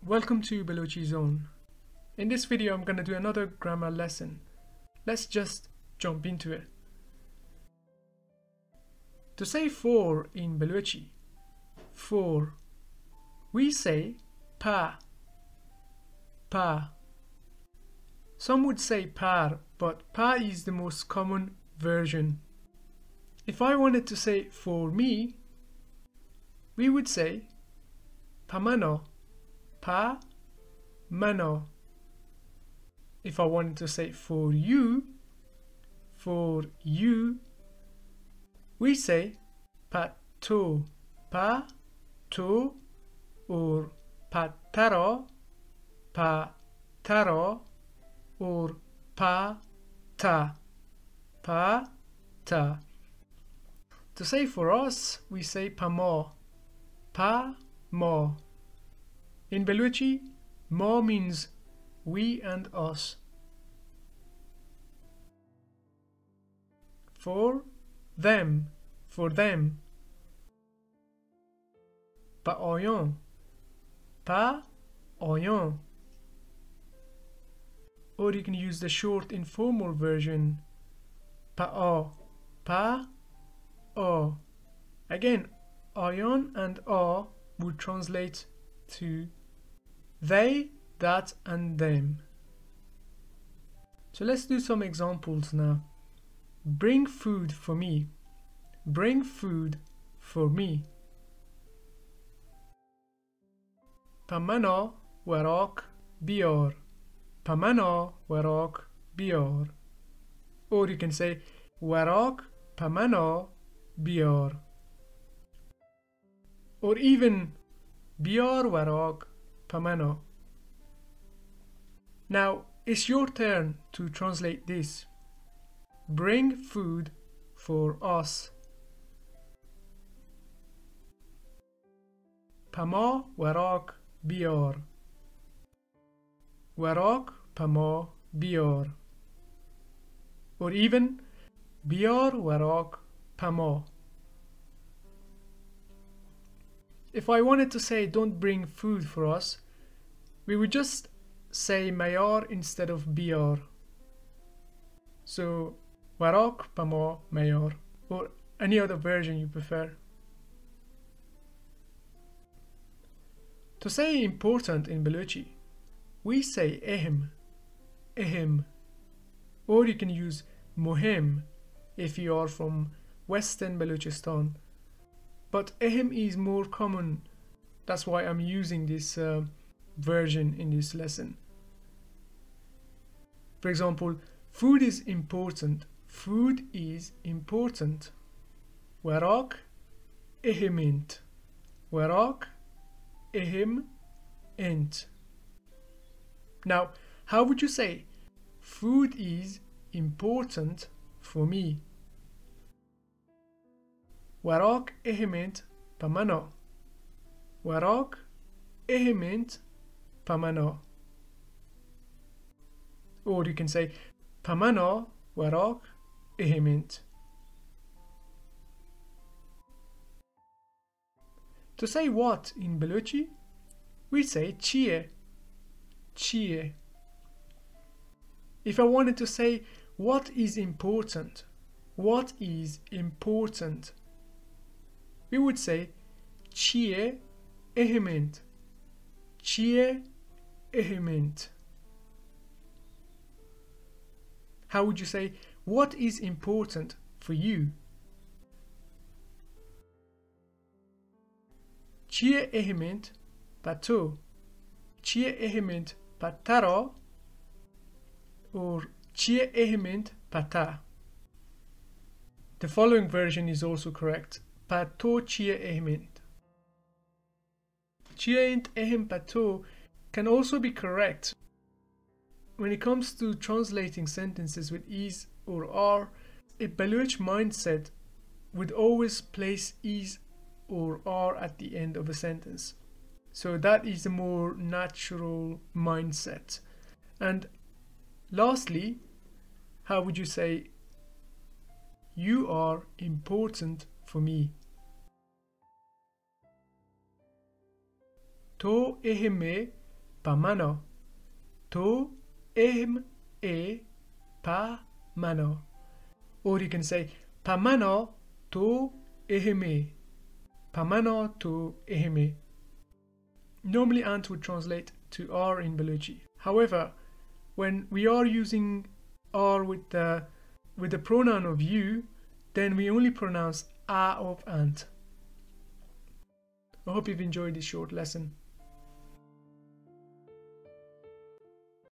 Welcome to Baluchi Zone. In this video I'm going to do another grammar lesson. Let's just jump into it. To say for in Baluchi, for, we say pa, pa. Some would say par, but pa is the most common version. If I wanted to say for me, we would say pamano, pa, mano. If I wanted to say for you, we say pato, pa, to, or pataro, pa, taro, or pa, ta, pa, ta. To say for us, we say pamo, pa, mo. In Baluchi, mo means we and us. For them, pa oyon, pa oyon. Or you can use the short informal version, pa o. Again, oyon and o would translate to they, that, and them. So let's do some examples now. Bring food for me. Bring food for me. Pamano warák beyár. Pamano warák beyár. Or you can say warák pamano beyár. Or even beyár warák pamano. Now it's your turn to translate this. Bring food for us. Pama warák beyár. Warák pama beyár. Or even beyár warák pama. If I wanted to say don't bring food for us, we would just say beyár instead of beyár. So warák pama beyár, or any other version you prefer. To say important in Baluchi, we say ehem. Or you can use muhim if you are from Western Balochistan. But ehem is more common. That's why I'm using this version in this lesson. For example, food is important. Food is important. Warák ehemint. Warák ehemint. Now, how would you say food is important for me? Warák ehemint pamano. Warák ehemint pamano. Or you can say pamano warák ehemint. To say what in Baluchi, we say chie. If I wanted to say what is important, we would say chie ehemint. Chie ehemint. How would you say what is important for you? Chie ehemint pato. Chie ehemint pataro. Or chie ehemint pata. The following version is also correct. Pato chie ehemint. Chie int ehem pato can also be correct. When it comes to translating sentences with is or are, a Baluch mindset would always place is or are at the end of a sentence. So that is a more natural mindset. And lastly, how would you say you are important for me? To eheme pamano. To, ehm, e, pa, mano. Or you can say pamano to ehime. Pamano to ehime. Normally ant would translate to R in Baluchi. However, when we are using R with the pronoun of you, then we only pronounce A of ant. I hope you've enjoyed this short lesson.